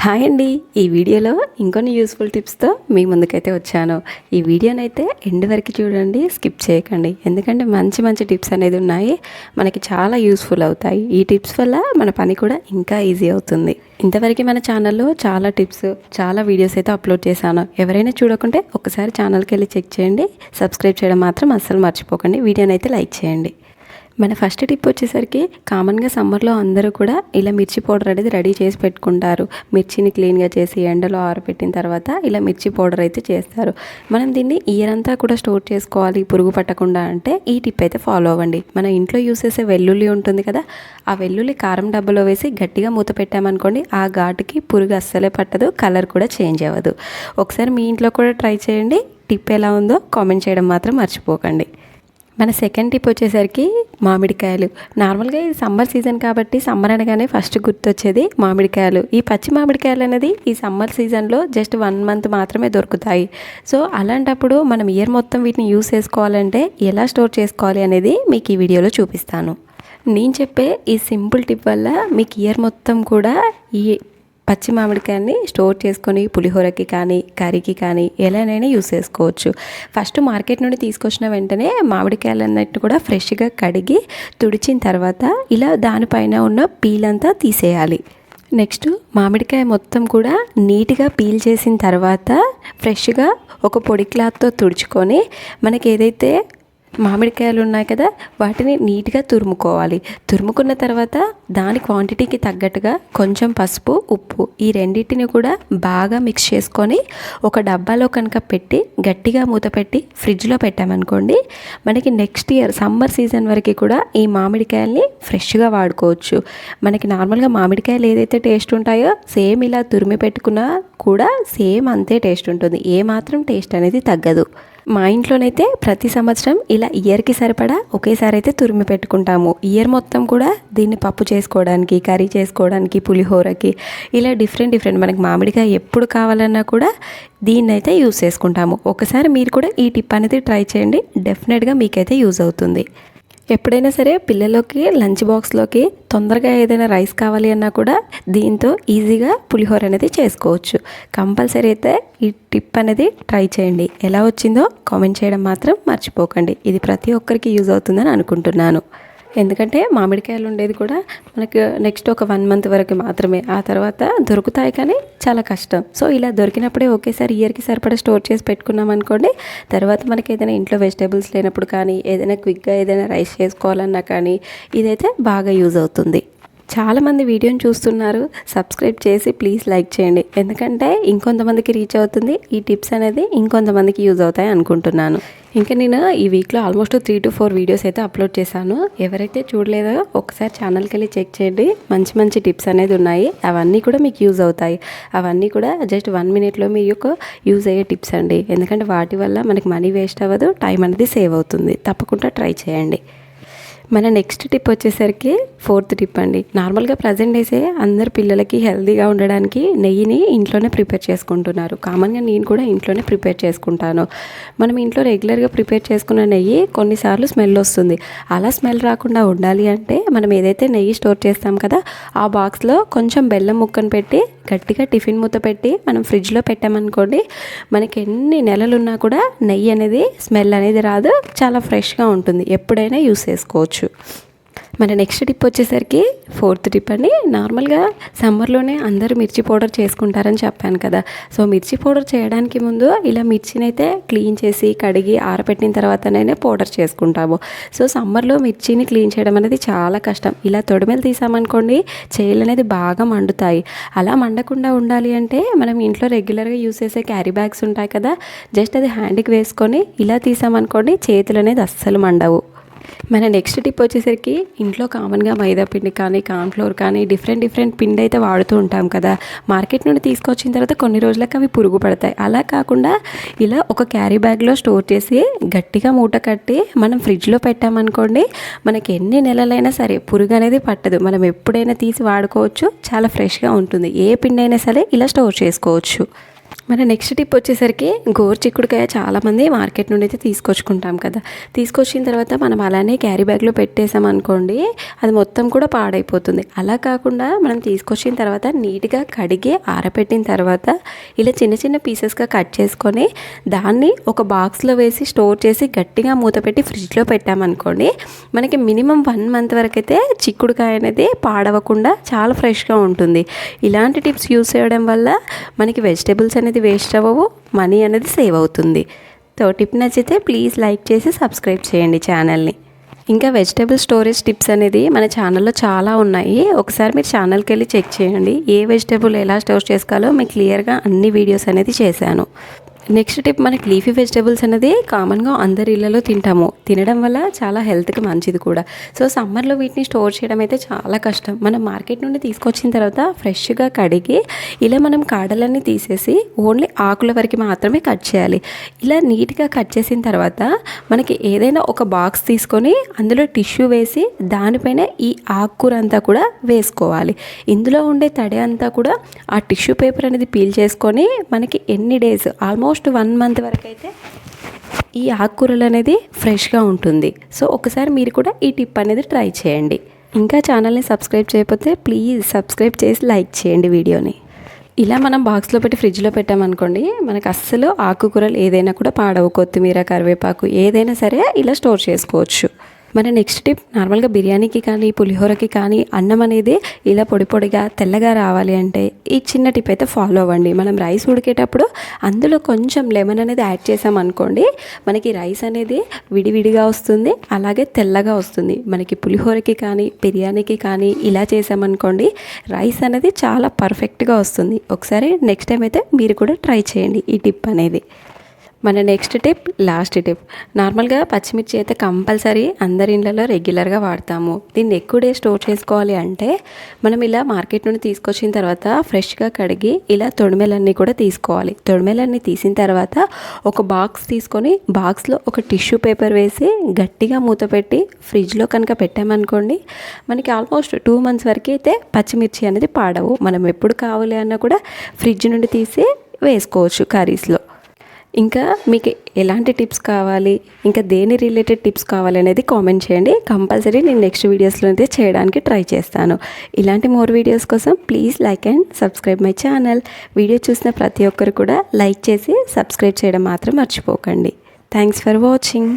Hi అండి. ఈ వీడియోలో ఇంకొన్ని యూస్ఫుల్ టిప్స్తో మీ ముందుకైతే వచ్చాను. ఈ వీడియోనైతే ఎండ్ వరకు చూడండి, స్కిప్ చేయకండి. ఎందుకంటే మంచి మంచి టిప్స్ అనేది ఉన్నాయి, మనకి చాలా యూస్ఫుల్ అవుతాయి. ఈ టిప్స్ వల్ల మన పని కూడా ఇంకా ఈజీ అవుతుంది. ఇంతవరకు మన ఛానల్లో చాలా టిప్స్, చాలా వీడియోస్ అయితే అప్లోడ్ చేశాను. ఎవరైనా చూడకుంటే ఒకసారి ఛానల్కి వెళ్ళి చెక్ చేయండి. సబ్స్క్రైబ్ చేయడం మాత్రం అస్సలు మర్చిపోకండి. వీడియోనైతే లైక్ చేయండి. మన ఫస్ట్ టిప్ వచ్చేసరికి, కామన్గా సమ్మర్లో అందరూ కూడా ఇలా మిర్చి పౌడర్ అనేది రెడీ చేసి పెట్టుకుంటారు. మిర్చిని క్లీన్గా చేసి ఎండలో ఆరబెట్టిన తర్వాత ఇలా మిర్చి పౌడర్ అయితే చేస్తారు. మనం దీన్ని ఇయర్ అంతా కూడా స్టోర్ చేసుకోవాలి పురుగు పట్టకుండా అంటే ఈ టిప్ అయితే ఫాలో అవ్వండి. మన ఇంట్లో యూస్ చేసే వెల్లుల్లి ఉంటుంది కదా, ఆ వెల్లుల్లి కారం డబ్బాలో వేసి గట్టిగా మూత పెట్టామనుకోండి, ఆ ఘాటుకి పురుగు అస్సలే పట్టదు, కలర్ కూడా చేంజ్ అవ్వదు. ఒకసారి మీ ఇంట్లో కూడా ట్రై చేయండి. టిప్ ఎలా ఉందో కామెంట్ చేయడం మాత్రం మర్చిపోకండి. మన సెకండ్ టిప్ వచ్చేసరికి మామిడికాయలు. నార్మల్గా ఇది సమ్మర్ సీజన్ కాబట్టి సమ్మర్ అనగానే ఫస్ట్ గుర్తొచ్చేది మామిడికాయలు. ఈ పచ్చి మామిడికాయలు అనేది ఈ సమ్మర్ సీజన్లో జస్ట్ 1 మంత్ మాత్రమే దొరుకుతాయి. సో అలాంటప్పుడు మనం ఇయర్ మొత్తం వీటిని యూస్ చేసుకోవాలంటే ఎలా స్టోర్ చేసుకోవాలి అనేది మీకు ఈ వీడియోలో చూపిస్తాను. నేను చెప్పే ఈ సింపుల్ టిప్ వల్ల మీకు ఇయర్ మొత్తం కూడా ఈ పచ్చి మామిడికాయని స్టోర్ చేసుకొని పులిహోరకి కానీ కర్రీకి కానీ ఎలానైనా యూస్ చేసుకోవచ్చు. ఫస్ట్ మార్కెట్ నుండి తీసుకొచ్చిన వెంటనే మామిడికాయలు అన్నట్టు కూడా ఫ్రెష్గా కడిగి తుడిచిన తర్వాత ఇలా దానిపైన ఉన్న పీల్ అంతా తీసేయాలి. నెక్స్ట్ మామిడికాయ మొత్తం కూడా నీట్గా పీల్ చేసిన తర్వాత ఫ్రెష్గా ఒక పొడి క్లాత్తో తుడుచుకొని మనకి ఏదైతే మామిడికాయలు ఉన్నాయి కదా వాటిని నీట్గా తురుముకోవాలి. తురుముకున్న తర్వాత దాని క్వాంటిటీకి తగ్గట్టుగా కొంచెం పసుపు, ఉప్పు ఈ రెండింటిని కూడా బాగా మిక్స్ చేసుకొని ఒక డబ్బాలో కనుక పెట్టి గట్టిగా మూత పెట్టి ఫ్రిడ్జ్లో పెట్టామనుకోండి, మనకి నెక్స్ట్ ఇయర్ సమ్మర్ సీజన్ వరకు కూడా ఈ మామిడికాయల్ని ఫ్రెష్గా వాడుకోవచ్చు. మనకి నార్మల్గా మామిడికాయలు ఏదైతే టేస్ట్ ఉంటాయో సేమ్ ఇలా తురిమి పెట్టుకున్నా కూడా సేమ్ అంతే టేస్ట్ ఉంటుంది. ఏమాత్రం టేస్ట్ అనేది తగ్గదు. మా ఇంట్లోనైతే ప్రతి సంవత్సరం ఇలా ఇయర్కి సరిపడా ఒకేసారి అయితే తురిమి పెట్టుకుంటాము. ఇయర్ మొత్తం కూడా దీన్ని పప్పు చేసుకోవడానికి, కర్రీ చేసుకోవడానికి, పులిహోరకి ఇలా డిఫరెంట్ మనకి మామిడికాయ ఎప్పుడు కావాలన్నా కూడా దీన్ని అయితే యూస్ చేసుకుంటాము. ఒకసారి మీరు కూడా ఈ టిప్ అనేది ట్రై చేయండి, డెఫినెట్గా మీకైతే యూజ్ అవుతుంది. ఎప్పుడైనా సరే పిల్లలకి లంచ్ బాక్స్లోకి తొందరగా ఏదైనా రైస్ కావాలి అన్నా కూడా దీంతో ఈజీగా పులిహోర అనేది చేసుకోవచ్చు. కంపల్సరీ అయితే ఈ టిప్ అనేది ట్రై చేయండి. ఎలా వచ్చిందో కామెంట్ చేయడం మాత్రం మర్చిపోకండి. ఇది ప్రతి ఒక్కరికి యూజ్ అవుతుందని అనుకుంటున్నాను. ఎందుకంటే మామిడికాయలు ఉండేది కూడా మనకు నెక్స్ట్ ఒక 1 మంత్ వరకు మాత్రమే, ఆ తర్వాత దొరుకుతాయి కానీ చాలా కష్టం. సో ఇలా దొరికినప్పుడే ఒకేసారి ఇయర్కి సరిపడా స్టోర్ చేసి పెట్టుకున్నాం అనుకోండి, తర్వాత మనకి ఏదైనా ఇంట్లో వెజిటేబుల్స్ లేనప్పుడు కానీ ఏదైనా క్విక్గా ఏదైనా రైస్ చేసుకోవాలన్నా కానీ ఇదైతే బాగా యూజ్ అవుతుంది. చాలామంది వీడియోని చూస్తున్నారు, సబ్స్క్రైబ్ చేసి ప్లీజ్ లైక్ చేయండి. ఎందుకంటే ఇంకొంతమందికి రీచ్ అవుతుంది, ఈ టిప్స్ అనేది ఇంకొంతమందికి యూజ్ అవుతాయి అనుకుంటున్నాను. ఇంకా నేను ఈ వీక్లో ఆల్మోస్ట్ 3 to 4 వీడియోస్ అయితే అప్లోడ్ చేశాను. ఎవరైతే చూడలేదో ఒకసారి ఛానల్కి వెళ్ళి చెక్ చేయండి. మంచి టిప్స్ అనేది ఉన్నాయి, అవన్నీ కూడా మీకు యూజ్ అవుతాయి. అవన్నీ కూడా జస్ట్ 1 minute మీకు యూజ్ అయ్యే టిప్స్ అండి. ఎందుకంటే వాటి వల్ల మనకి మనీ వేస్ట్ అవ్వదు, టైం అనేది సేవ్ అవుతుంది. తప్పకుండా ట్రై చేయండి. మన నెక్స్ట్ టిప్ వచ్చేసరికి 4th టిప్ అండి. నార్మల్గా ప్రజెంట్ డేసే అందరు పిల్లలకి హెల్తీగా ఉండడానికి నెయ్యిని ఇంట్లోనే ప్రిపేర్ చేసుకుంటున్నారు. కామన్గా నేను కూడా ఇంట్లోనే ప్రిపేర్ చేసుకుంటాను. మనం ఇంట్లో రెగ్యులర్గా ప్రిపేర్ చేసుకున్న నెయ్యి కొన్నిసార్లు స్మెల్ వస్తుంది. అలా స్మెల్ రాకుండా ఉండాలి అంటే మనం ఏదైతే నెయ్యి స్టోర్ చేస్తాం కదా ఆ బాక్స్లో కొంచెం బెల్లం ముక్కను పెట్టి గట్టిగా టిఫిన్ మూత పెట్టి మనం ఫ్రిడ్జ్లో పెట్టామనుకోండి, మనకి ఎన్ని నెలలున్నా కూడా నెయ్యి అనేది స్మెల్ అనేది రాదు, చాలా ఫ్రెష్గా ఉంటుంది. ఎప్పుడైనా యూస్ చేసుకోవచ్చు. మన నెక్స్ట్ టిప్ వచ్చేసరికి 4th టిప్ అండి. నార్మల్గా సమ్మర్లోనే అందరూ మిర్చి పౌడర్ చేసుకుంటారని చెప్పాను కదా. సో మిర్చి పౌడర్ చేయడానికి ముందు ఇలా మిర్చిని అయితే క్లీన్ చేసి కడిగి ఆరబెట్టిన తర్వాతనే పౌడర్ చేసుకుంటాము. సో సమ్మర్లో మిర్చిని క్లీన్ చేయడం అనేది చాలా కష్టం. ఇలా తొడిమెలు తీసామనుకోండి చేతులు అనేది బాగా మండుతాయి. అలా మండకుండా ఉండాలి అంటే మనం ఇంట్లో రెగ్యులర్గా యూస్ చేసే క్యారీ బ్యాగ్స్ ఉంటాయి కదా, జస్ట్ అది హ్యాండ్కి వేసుకొని ఇలా తీసామనుకోండి చేతులు అనేది అస్సలు మండవు. మన నెక్స్ట్ టిప్ వచ్చేసరికి ఇంట్లో కామన్గా మైదా పిండి కానీ కార్న్ఫ్లోర్ కానీ డిఫరెంట్ పిండి అయితే వాడుతూ ఉంటాం కదా. మార్కెట్ నుండి తీసుకొచ్చిన తర్వాత కొన్ని రోజులకు అవి పురుగు పడతాయి. అలా కాకుండా ఇలా ఒక క్యారీ బ్యాగ్లో స్టోర్ చేసి గట్టిగా మూట కట్టి మనం ఫ్రిడ్జ్లో పెట్టామనుకోండి, మనకి ఎన్ని నెలలైనా సరే పురుగు అనేది పట్టదు. మనం ఎప్పుడైనా తీసి వాడుకోవచ్చు, చాలా ఫ్రెష్గా ఉంటుంది. ఏ పిండి అయినా సరే ఇలా స్టోర్ చేసుకోవచ్చు. మన నెక్స్ట్ టిప్ వచ్చేసరికి గోరుచిక్కుడుకాయ చాలామంది మార్కెట్ నుండి అయితే తీసుకొచ్చుకుంటాం కదా. తీసుకొచ్చిన తర్వాత మనం అలానే క్యారీ బ్యాగ్లో పెట్టేసామనుకోండి, అది మొత్తం కూడా పాడైపోతుంది. అలా కాకుండా మనం తీసుకొచ్చిన తర్వాత నీట్గా కడిగి ఆరబెట్టిన తర్వాత ఇలా చిన్న చిన్న పీసెస్గా కట్ చేసుకొని దాన్ని ఒక బాక్స్లో వేసి స్టోర్ చేసి గట్టిగా మూత పెట్టి ఫ్రిడ్జ్లో పెట్టామనుకోండి, మనకి మినిమం 1 మంత్ వరకు అయితే చిక్కుడుకాయ అనేది పాడవకుండా చాలా ఫ్రెష్గా ఉంటుంది. ఇలాంటి టిప్స్ యూస్ చేయడం వల్ల మనకి వెజిటేబుల్స్ అనేది వేస్ట్ అవ్వవు, మనీ అనేది సేవ్ అవుతుంది. సో టిప్ నచ్చితే ప్లీజ్ లైక్ చేసి సబ్స్క్రైబ్ చేయండి ఛానల్ని. ఇంకా వెజిటేబుల్ స్టోరేజ్ టిప్స్ అనేది మన ఛానల్లో చాలా ఉన్నాయి. ఒకసారి మీరు ఛానల్కి వెళ్ళి చెక్ చేయండి. ఏ వెజిటేబుల్ ఎలా స్టోర్ చేసుకోవాలో మీకు క్లియర్గా అన్ని వీడియోస్ అనేది చేశాను. నెక్స్ట్ టిప్, మనకి లీఫీ వెజిటేబుల్స్ అనేది కామన్గా అందరి ఇళ్లలో తింటాము. తినడం వల్ల చాలా హెల్త్కి మంచిది కూడా. సో సమ్మర్లో వీటిని స్టోర్ చేయడం అయితే చాలా కష్టం. మనం మార్కెట్ నుండి తీసుకొచ్చిన తర్వాత ఫ్రెష్గా కడిగి ఇలా మనం కాడలన్నీ తీసేసి ఓన్లీ ఆకుల వరకు మాత్రమే కట్ చేయాలి. ఇలా నీట్గా కట్ చేసిన తర్వాత మనకి ఏదైనా ఒక బాక్స్ తీసుకొని అందులో టిష్యూ వేసి దానిపైన ఈ ఆకుకూర అంతా కూడా వేసుకోవాలి. ఇందులో ఉండే తడి అంతా కూడా ఆ టిష్యూ పేపర్ అనేది పీల్ చేసుకొని మనకి ఎన్ని డేస్, ఆల్మోస్ట్ 1 మంత్ వరకు అయితే ఈ ఆకుకూరలు అనేది ఫ్రెష్గా ఉంటుంది. సో ఒకసారి మీరు కూడా ఈ టిప్ అనేది ట్రై చేయండి. ఇంకా ఛానల్ని సబ్స్క్రైబ్ చేయకపోతే ప్లీజ్ సబ్స్క్రైబ్ చేసి లైక్ చేయండి వీడియోని. ఇలా మనం బాక్స్లో పెట్టి ఫ్రిడ్జ్లో పెట్టామనుకోండి, మనకు అస్సలు ఆకుకూరలు ఏదైనా కూడా పాడవు. కొత్తిమీర, కరివేపాకు ఏదైనా సరే ఇలా స్టోర్ చేసుకోవచ్చు. మన నెక్స్ట్ టిప్, నార్మల్గా బిర్యానీకి కానీ పులిహోరకి కానీ అన్నం అనేది ఇలా పొడి పొడిగా తెల్లగా రావాలి అంటే ఈ చిన్న టిప్ అయితే ఫాలో అవ్వండి. మనం రైస్ ఉడికేటప్పుడు అందులో కొంచెం లెమన్ అనేది యాడ్ చేసామనుకోండి, మనకి రైస్ అనేది విడివిడిగా వస్తుంది, అలాగే తెల్లగా వస్తుంది. మనకి పులిహోరకి కానీ బిర్యానీకి కానీ ఇలా చేసామనుకోండి, రైస్ అనేది చాలా పర్ఫెక్ట్గా వస్తుంది. ఒకసారి నెక్స్ట్ టైం అయితే మీరు కూడా ట్రై చేయండి ఈ టిప్ అనేది. మన నెక్స్ట్ టిప్, లాస్ట్ టిప్, నార్మల్గా పచ్చిమిర్చి అయితే కంపల్సరీ అందరి ఇళ్ళలో రెగ్యులర్గా వాడతాము. దీన్ని ఎక్కువ డే స్టోర్ చేసుకోవాలి అంటే మనం ఇలా మార్కెట్ నుండి తీసుకొచ్చిన తర్వాత ఫ్రెష్గా కడిగి ఇలా తొడిమెలన్నీ కూడా తీసుకోవాలి. తొడిమెలన్నీ తీసిన తర్వాత ఒక బాక్స్ తీసుకొని బాక్స్లో ఒక టిష్యూ పేపర్ వేసి గట్టిగా మూత పెట్టి ఫ్రిడ్జ్లో కనుక పెట్టామనుకోండి, మనకి ఆల్మోస్ట్ 2 మంత్స్ వరకు అయితే పచ్చిమిర్చి అనేది పాడవు. మనం ఎప్పుడు కావాలి అన్నా కూడా ఫ్రిడ్జ్ నుండి తీసి వేసుకోవచ్చు కర్రీస్లో. ఇంకా మీకు ఎలాంటి టిప్స్ కావాలి, ఇంకా దేని రిలేటెడ్ టిప్స్ కావాలి అనేది కామెంట్ చేయండి. కంపల్సరీ నేను నెక్స్ట్ వీడియోస్లో అయితే చేయడానికి ట్రై చేస్తాను. ఇలాంటి మోర్ వీడియోస్ కోసం please like and subscribe my channel. Video చూసిన ప్రతి ఒక్కరు కూడా లైక్ చేసి సబ్స్క్రైబ్ చేయడం మాత్రం మర్చిపోకండి. Thanks for watching.